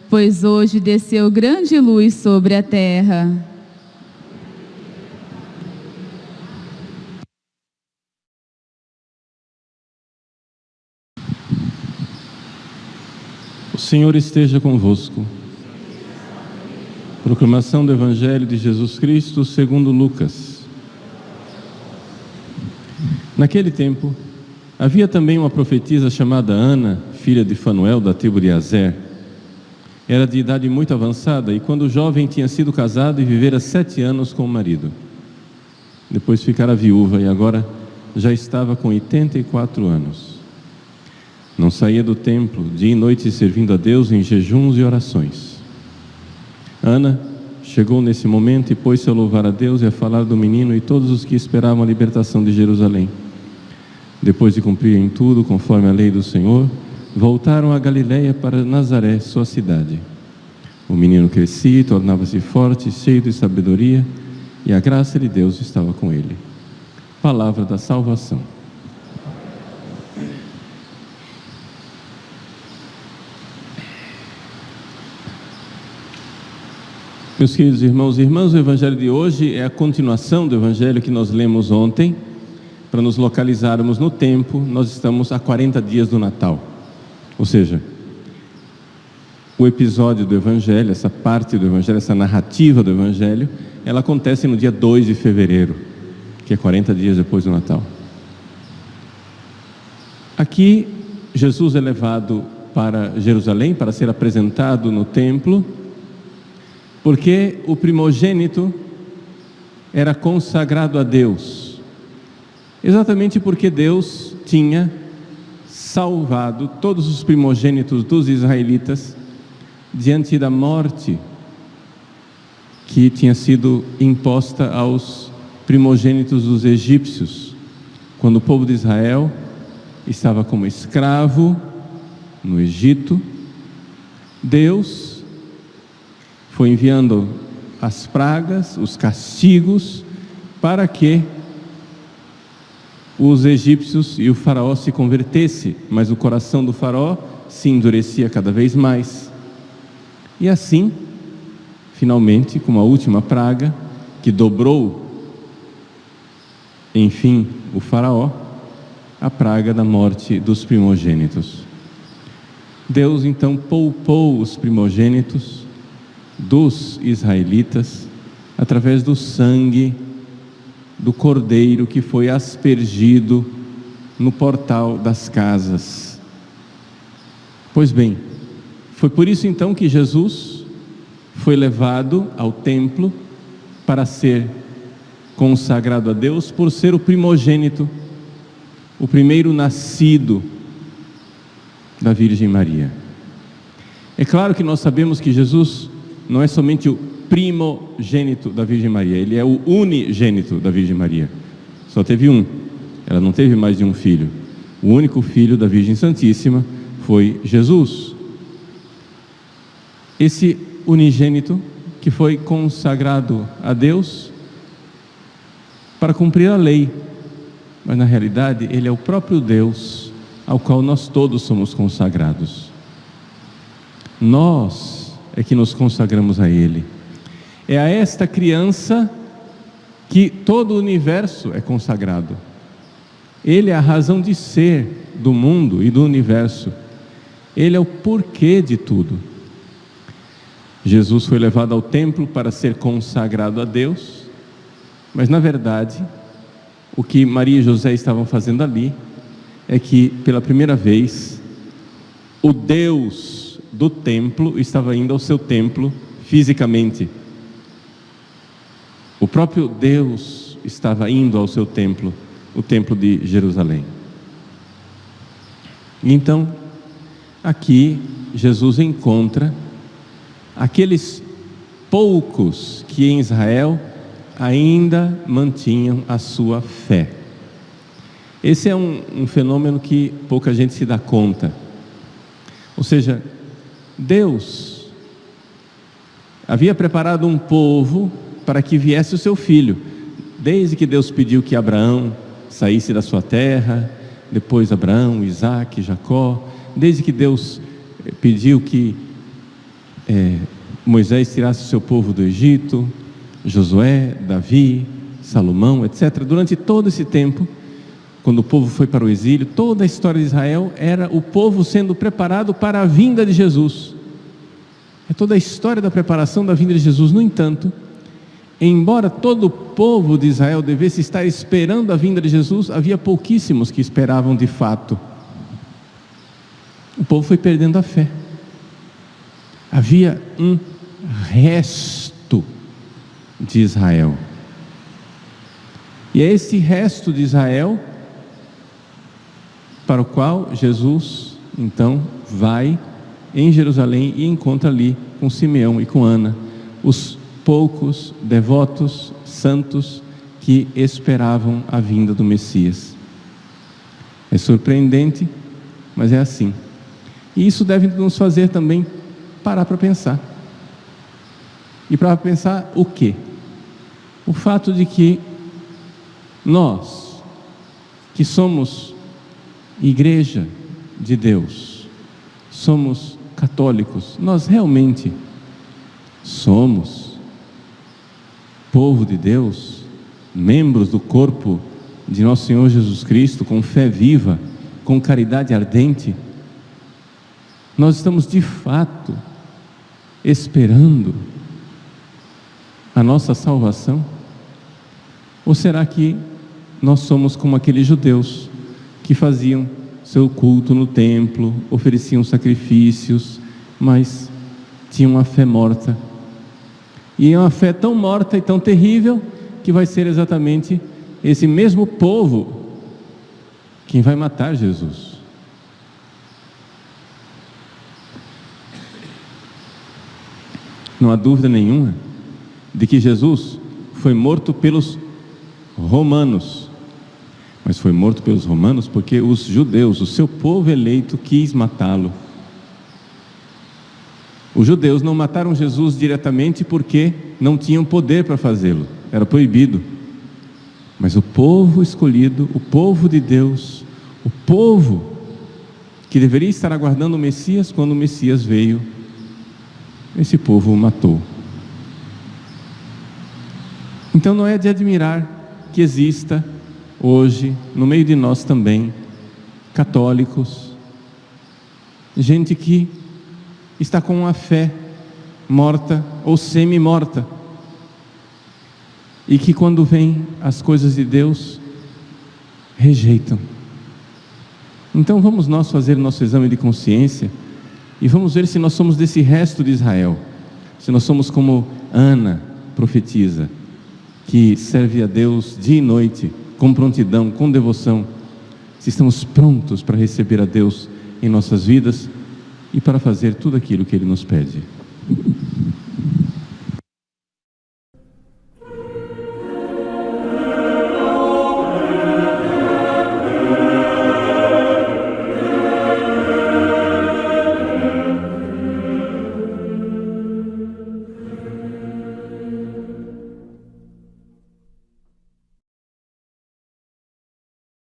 Pois hoje desceu grande luz sobre a terra. O Senhor esteja convosco. Proclamação do Evangelho de Jesus Cristo segundo Lucas. Naquele tempo, havia também uma profetisa chamada Ana, filha de Fanuel, da tribo de Aser. Era de idade muito avançada e quando jovem tinha sido casada e vivera 7 anos com o marido. Depois ficara viúva e agora já estava com 84 anos. Não saía do templo, dia e noite servindo a Deus em jejuns e orações. Ana chegou nesse momento e pôs-se a louvar a Deus e a falar do menino e todos os que esperavam a libertação de Jerusalém. Depois de cumprirem tudo conforme a lei do Senhor, voltaram a Galiléia para Nazaré, sua cidade. O menino crescia e tornava-se forte, cheio de sabedoria, e a graça de Deus estava com ele. Palavra da salvação. Meus queridos irmãos e irmãs, o Evangelho de hoje é a continuação do Evangelho que nós lemos ontem. Para nos localizarmos no tempo, nós estamos a 40 dias do Natal. Ou seja, o episódio do Evangelho, essa parte do Evangelho, essa narrativa do Evangelho, ela acontece no dia 2 de fevereiro, que é 40 dias depois do Natal. Aqui, Jesus é levado para Jerusalém para ser apresentado no templo, porque o primogênito era consagrado a Deus, exatamente porque Deus tinha salvado todos os primogênitos dos israelitas diante da morte que tinha sido imposta aos primogênitos dos egípcios, quando o povo de Israel estava como escravo no Egito. Deus foi enviando as pragas, os castigos, para que os egípcios e o faraó se convertessem, mas o coração do faraó se endurecia cada vez mais. E assim, finalmente, com a última praga, que dobrou, enfim, o faraó, a praga da morte dos primogênitos. Deus então poupou os primogênitos dos israelitas através do sangue do cordeiro que foi aspergido no portal das casas. Pois bem, foi por isso então que Jesus foi levado ao templo para ser consagrado a Deus, por ser o primogênito, o primeiro nascido da Virgem Maria. É claro que nós sabemos que Jesus não é somente o primogênito da Virgem Maria, ele é o unigênito da Virgem Maria. Só teve um, ela não teve mais de um filho. O único filho da Virgem Santíssima foi Jesus. Esse unigênito que foi consagrado a Deus para cumprir a lei, mas na realidade ele é o próprio Deus ao qual nós todos somos consagrados. Nós é que nos consagramos a Ele. É a esta criança que todo o universo é consagrado. Ele é a razão de ser do mundo e do universo. Ele é o porquê de tudo. Jesus foi levado ao templo para ser consagrado a Deus, mas na verdade, o que Maria e José estavam fazendo ali é que, pela primeira vez, o Deus do templo estava indo ao seu templo fisicamente. O próprio Deus estava indo ao seu templo, o templo de Jerusalém. Então, aqui Jesus encontra aqueles poucos que em Israel ainda mantinham a sua fé. Esse é um fenômeno que pouca gente se dá conta. Ou seja, Deus havia preparado um povo para que viesse o seu filho. Desde que Deus pediu que Abraão saísse da sua terra, depois Abraão, Isaque, Jacó, desde que Deus pediu que Moisés tirasse o seu povo do Egito, Josué, Davi, Salomão, etc. Durante todo esse tempo, quando o povo foi para o exílio, toda a história de Israel era o povo sendo preparado para a vinda de Jesus. É toda a história da preparação da vinda de Jesus. No entanto, embora todo o povo de Israel devesse estar esperando a vinda de Jesus, havia pouquíssimos que esperavam de fato. O povo foi perdendo a fé. Havia um resto de Israel. E é esse resto de Israel para o qual Jesus, então, vai em Jerusalém e encontra ali com Simeão e com Ana, os poucos devotos santos que esperavam a vinda do Messias. É surpreendente, mas é assim. E isso deve nos fazer também parar para pensar. E para pensar o quê? O fato de que nós, que somos Igreja de Deus, somos católicos, nós realmente somos povo de Deus, membros do corpo de nosso Senhor Jesus Cristo, com fé viva, com caridade ardente. Nós estamos de fato esperando a nossa salvação? Ou será que nós somos como aqueles judeus que faziam seu culto no templo, ofereciam sacrifícios, mas tinham uma fé morta? E é uma fé tão morta e tão terrível que vai ser exatamente esse mesmo povo quem vai matar Jesus. Não há dúvida nenhuma de que Jesus foi morto pelos romanos, mas foi morto pelos romanos porque os judeus, o seu povo eleito, quis matá-lo. Os judeus não mataram Jesus diretamente porque não tinham poder para fazê-lo, era proibido. Mas o povo escolhido, o povo de Deus, o povo que deveria estar aguardando o Messias, quando o Messias veio, esse povo o matou. Então não é de admirar que exista hoje, no meio de nós também, católicos, gente que está com uma fé morta ou semi-morta, e que quando vêm as coisas de Deus, rejeitam. Então vamos nós fazer o nosso exame de consciência e vamos ver se nós somos desse resto de Israel, se nós somos como Ana, profetisa, que serve a Deus dia e noite, com prontidão, com devoção, se estamos prontos para receber a Deus em nossas vidas e para fazer tudo aquilo que Ele nos pede.